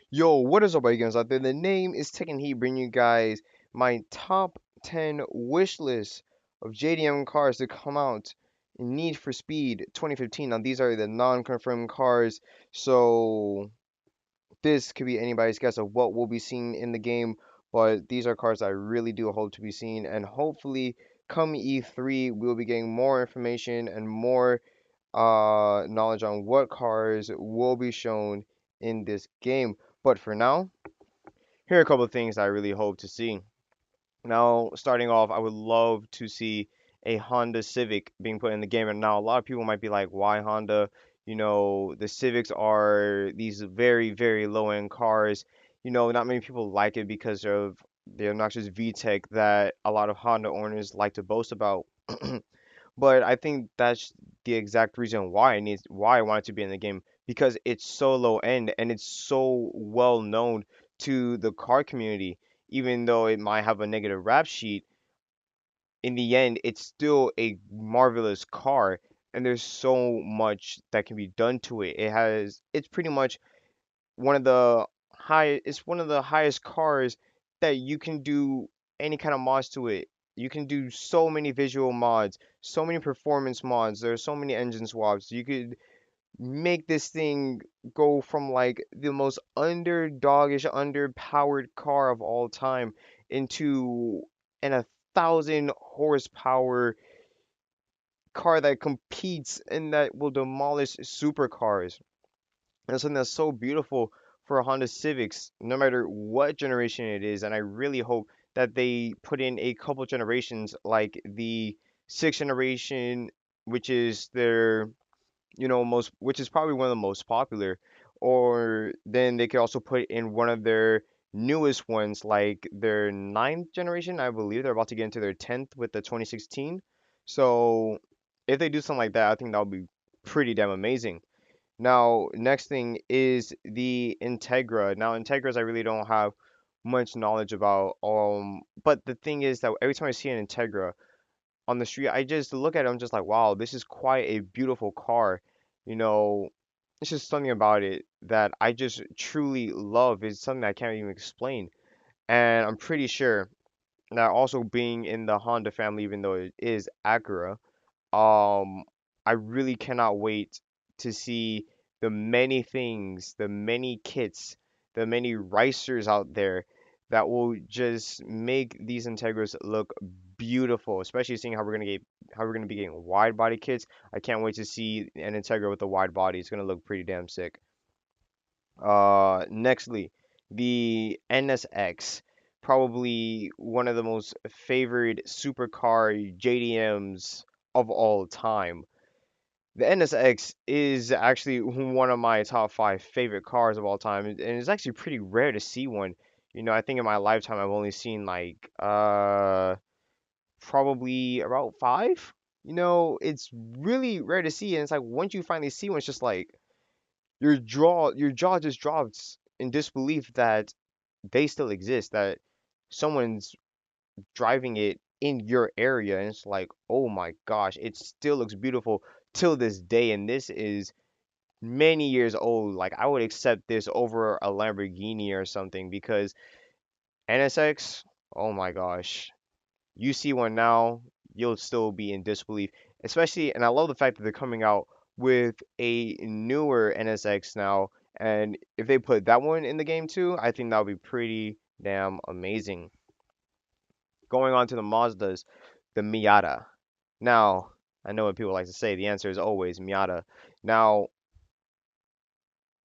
Yo, what is up, you guys out there? The name is Tekken Heat, bringing you guys my top 10 wish list of JDM cars to come out in Need for Speed 2015. Now, these are the non-confirmed cars, so this could be anybody's guess of what will be seen in the game, but these are cars I really do hope to be seen, and hopefully, come E3, we'll be getting more information and more knowledge on what cars will be shown in this game. But for now, here are a couple of things I really hope to see. Now, starting off, I would love to see a Honda Civic being put in the game. And now, a lot of people might be like, why Honda? The Civics are these very, very low-end cars. Not many people like it because of the obnoxious VTEC that a lot of Honda owners like to boast about. But I think that's the exact reason why I want it to be in the game because it's so low end and it's so well known to the car community. Even though it might have a negative rap sheet, in the end, it's still a marvelous car, and there's so much that can be done to it. It's pretty much it's one of the highest cars that you can do any kind of mods to it. You can do so many visual mods, so many performance mods. There are so many engine swaps. You could make this thing go from like the most underdogish, underpowered car of all time into an 1,000 horsepower car that competes and that will demolish supercars. And something that's so beautiful for Honda Civics, no matter what generation it is. And I really hope that they put in a couple generations, like the sixth generation, which is their, which is probably one of the most popular. Or then they could also put in one of their newest ones, like their ninth generation. I believe they're about to get into their 10th with the 2016. So if they do something like that, I think that would be pretty damn amazing. Now, next thing is the Integra. Now, Integras I really don't have much knowledge about. But the thing is that every time I see an Integra on the street, I just look at it, I'm just like, wow, this is quite a beautiful car. You know, it's just something about it that I just truly love. It's something I can't even explain. And I'm pretty sure that also being in the Honda family, even though it is Acura, um, I really cannot wait to see the many things, the many kits, the many ricers out there that will just make these Integras look beautiful, especially seeing how we're gonna be getting wide body kits. I can't wait to see an Integra with a wide body. It's gonna look pretty damn sick. Nextly, the NSX, probably one of the most favored supercar JDMs of all time. The NSX is actually one of my top five favorite cars of all time, and it's actually pretty rare to see one. I think in my lifetime I've only seen like probably about five. It's really rare to see, and it's like once you finally see one, it's just like your jaw just drops in disbelief that they still exist, that someone's driving it in your area, and it's like, oh my gosh, it still looks beautiful till this day, and this is many years old. Like I would accept this over a Lamborghini or something because NSX, oh my gosh, you see one now, you'll still be in disbelief. Especially, and I love the fact that they're coming out with a newer NSX now. And if they put that one in the game too, I think that would be pretty damn amazing. Going on to the Mazdas, the Miata. Now, I know what people like to say. The answer is always Miata. Now,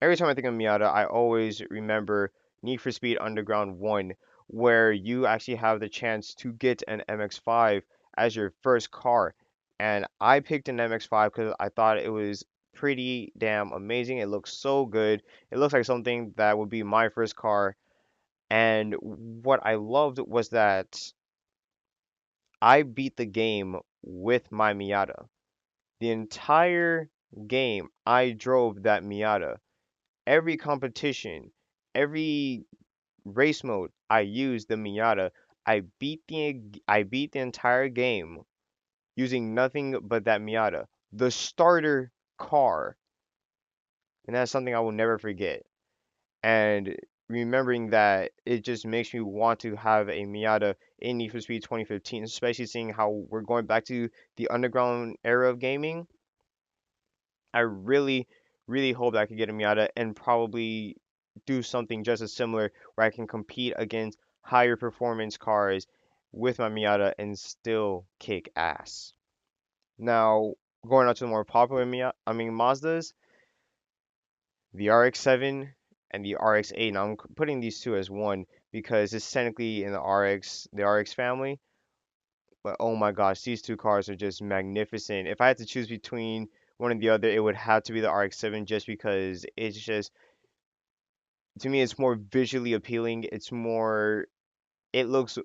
every time I think of Miata, I always remember Need for Speed Underground 1, where you actually have the chance to get an MX-5 as your first car. And I picked an MX-5 because I thought it was pretty damn amazing. It looks so good. It looks like something that would be my first car. And what I loved was that I beat the game with my Miata. The entire game, I drove that Miata. Every competition, every race mode, I used the Miata. I beat the entire game using nothing but that Miata, the starter car, and that's something I will never forget. And remembering that, it just makes me want to have a Miata in Need for Speed 2015, especially seeing how we're going back to the underground era of gaming. I really, really hope that I could get a Miata and probably do something just as similar where I can compete against higher performance cars with my Miata and still kick ass. Now, going on to the more popular Mazdas, the RX-7 and the RX-8. Now, I'm putting these two as one because it's technically in the RX family. But oh my gosh, these two cars are just magnificent. If I had to choose between one and the other, it would have to be the RX-7 just because it's just, to me, it's more visually appealing. It looks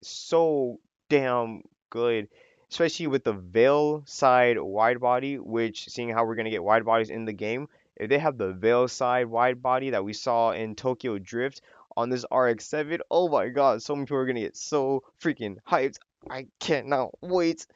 so damn good, especially with the Veil side wide body, which seeing how we're gonna get wide bodies in the game, if they have the Veil side wide body that we saw in Tokyo Drift on this RX-7, oh my god, so many people are gonna get so freaking hyped. I cannot wait.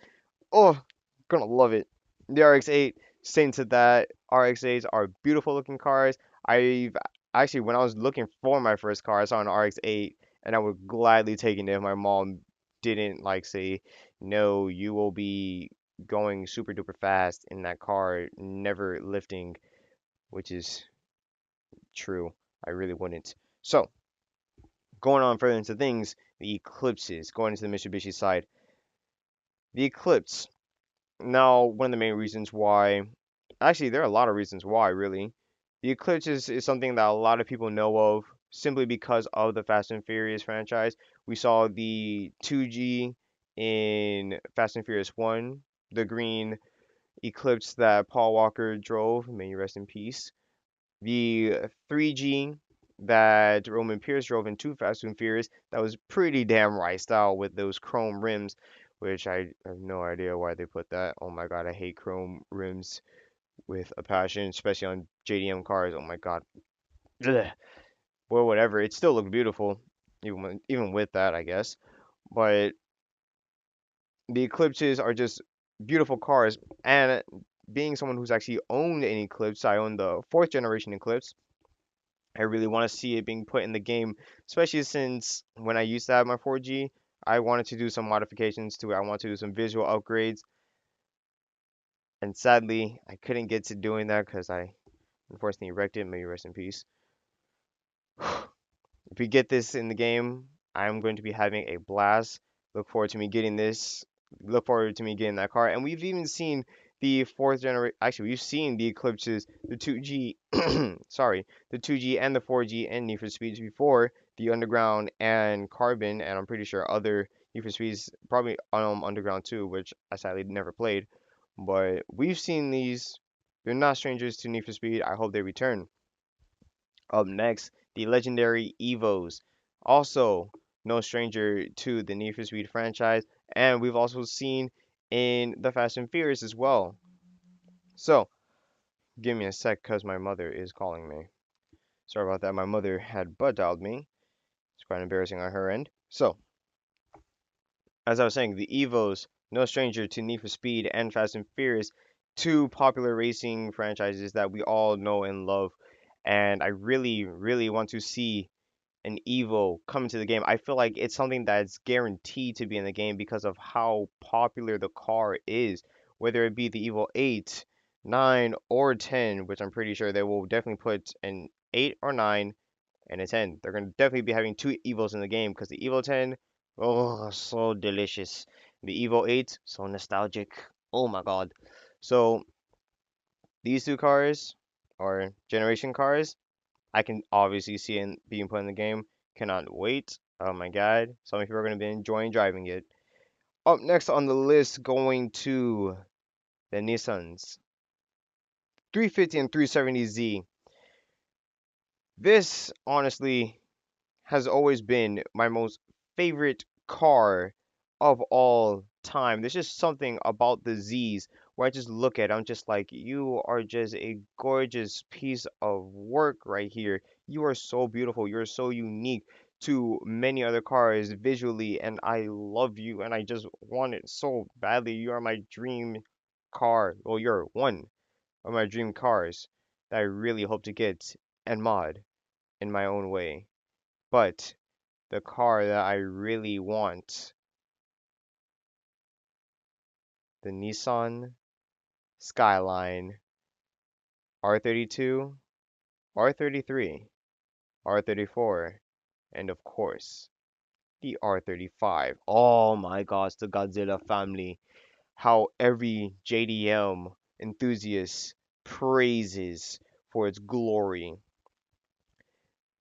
Oh, gonna love it. The RX-8, same to that. RX-8s are beautiful looking cars. I've actually, when I was looking for my first car, I saw an RX-8, and I would gladly take it if my mom didn't like say, no, you will be going super duper fast in that car, never lifting, which is true. I really wouldn't. So, going on further into things, the Eclipses, going into the Mitsubishi side. The Eclipse. Now, one of the main reasons why, actually, there are a lot of reasons why, really. The Eclipse is something that a lot of people know of simply because of the Fast and Furious franchise. We saw the 2G in Fast and Furious 1, the green Eclipse that Paul Walker drove, may you rest in peace. The 3G that Roman Pierce drove in Too Fast and Furious, that was pretty damn riced out with those chrome rims, which I have no idea why they put that. Oh my god, I hate chrome rims with a passion, especially on JDM cars. Oh my god. Ugh. Well, whatever. It still looked beautiful, even with that, I guess. But the Eclipses are just beautiful cars. And being someone who's actually owned an Eclipse, I own the fourth generation Eclipse. I really want to see it being put in the game, especially since when I used to have my 4G, I wanted to do some modifications to it. I want to do some visual upgrades, and sadly, I couldn't get to doing that because I unfortunately wrecked it. May you rest in peace. If we get this in the game, I'm going to be having a blast. Look forward to me getting this. Look forward to me getting that car. And we've even seen the fourth generation. Actually, we've seen the Eclipses, the 2G, sorry, the 2G and the 4G and Need for Speeds before the Underground and Carbon, and I'm pretty sure other Need for Speeds, probably Underground too, which I sadly never played. But we've seen these. They're not strangers to Need for Speed. I hope they return. Up next, the legendary Evos. Also, no stranger to the Need for Speed franchise, and we've also seen in the Fast and Furious as well. So, give me a sec because my mother is calling me. Sorry about that. My mother had butt dialed me. It's quite embarrassing on her end. So, as I was saying, the Evos, no stranger to Need for Speed and Fast and Furious, two popular racing franchises that we all know and love. And I really, really want to see an Evo come into the game. I feel like it's something that's guaranteed to be in the game because of how popular the car is, whether it be the Evo 8, 9, or 10, which I'm pretty sure they will definitely put an 8 or 9 and a 10. They're going to definitely be having two Evos in the game because the Evo 10, oh, so delicious. The Evo 8, so nostalgic. Oh my god. So, these two cars, or generation cars, I can obviously see it being put in the game. Cannot wait. Oh my god. So many people are going to be enjoying driving it. Up next on the list, going to the Nissans 350 and 370Z. This, honestly, has always been my most favorite car of all time. There's just something about the Z's where I just look at it, I'm just like, you are just a gorgeous piece of work right here. You are so beautiful. You're so unique to many other cars visually, and I love you, and I just want it so badly. You are my dream car. Well, you're one of my dream cars that I really hope to get and mod in my own way. But the car that I really want, the Nissan Skyline R32, R33, R34, and of course, the R35. Oh my gosh, the Godzilla family. How every JDM enthusiast praises for its glory.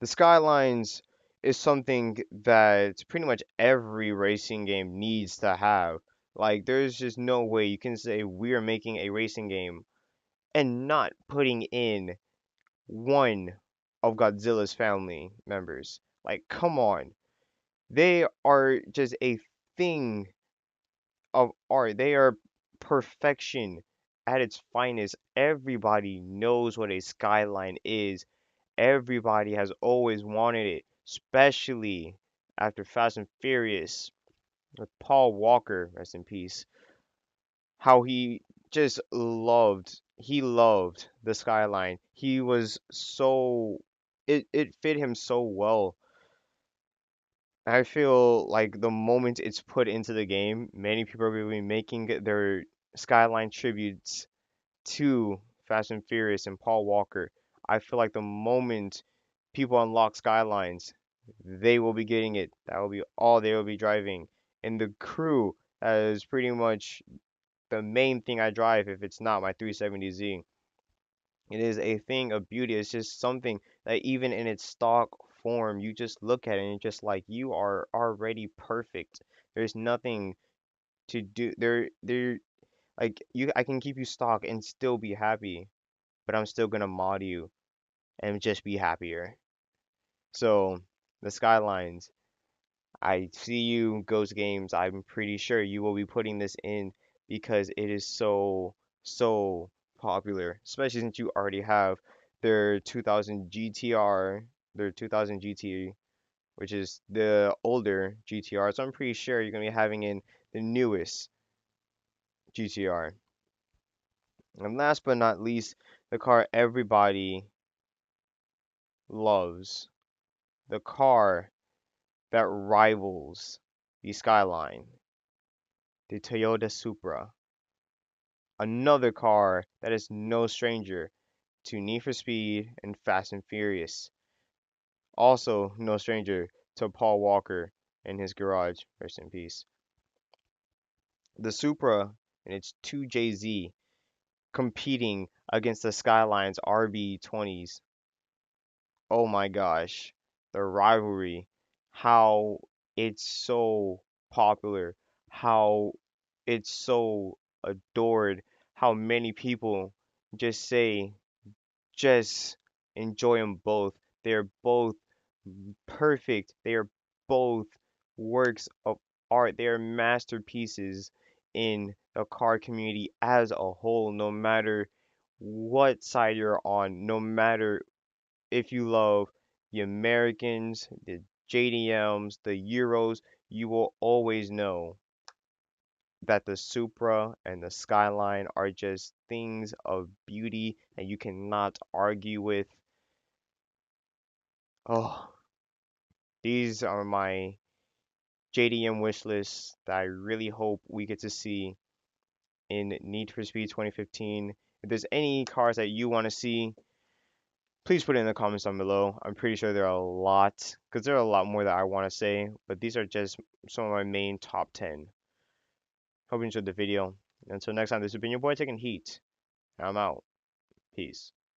The Skylines is something that pretty much every racing game needs to have. Like, there's just no way you can say we're making a racing game and not putting in one of Godzilla's family members. Like, come on. They are just a thing of art. They are perfection at its finest. Everybody knows what a skyline is. Everybody has always wanted it, especially after Fast and Furious with Paul Walker, rest in peace. How he loved the skyline. He was so it fit him so well. I feel like the moment it's put into the game, many people are going to be making their skyline tributes to Fast and Furious and Paul Walker. I feel like the moment people unlock Skylines, they will be getting it. That will be all they will be driving. And the crew is pretty much the main thing I drive if it's not my 370Z. It is a thing of beauty. It's just something that even in its stock form, you just look at it and you're just like, you are already perfect. There's nothing to do. There, like I can keep you stock and still be happy, but I'm still gonna mod you and just be happier. So the Skylines, I see you, Ghost Games. I'm pretty sure you will be putting this in because it is so popular, especially since you already have their 2000 GTR, their 2000 GT, which is the older GTR. So I'm pretty sure you're gonna be having in the newest GTR. And last but not least, the car everybody loves, the car that rivals the Skyline, the Toyota Supra. Another car that is no stranger to Need for Speed and Fast and Furious. Also, no stranger to Paul Walker and his garage. Rest in peace. The Supra and its 2JZ competing against the Skyline's RB20s. Oh my gosh, the rivalry, how it's so popular, how it's so adored, how many people just say, just enjoy them both. They're both perfect. They are both works of art. They are masterpieces in the car community as a whole, no matter what side you're on, no matter if you love the Americans, the JDMs, the Euros, you will always know that the Supra and the Skyline are just things of beauty and you cannot argue with. Oh, these are my JDM wish lists that I really hope we get to see in Need for Speed 2015. If there's any cars that you want to see, please put it in the comments down below. I'm pretty sure there are a lot, because there are a lot more that I want to say, but these are just some of my main top 10. Hope you enjoyed the video. Until next time, this has been your boy taking heat. I'm out. Peace.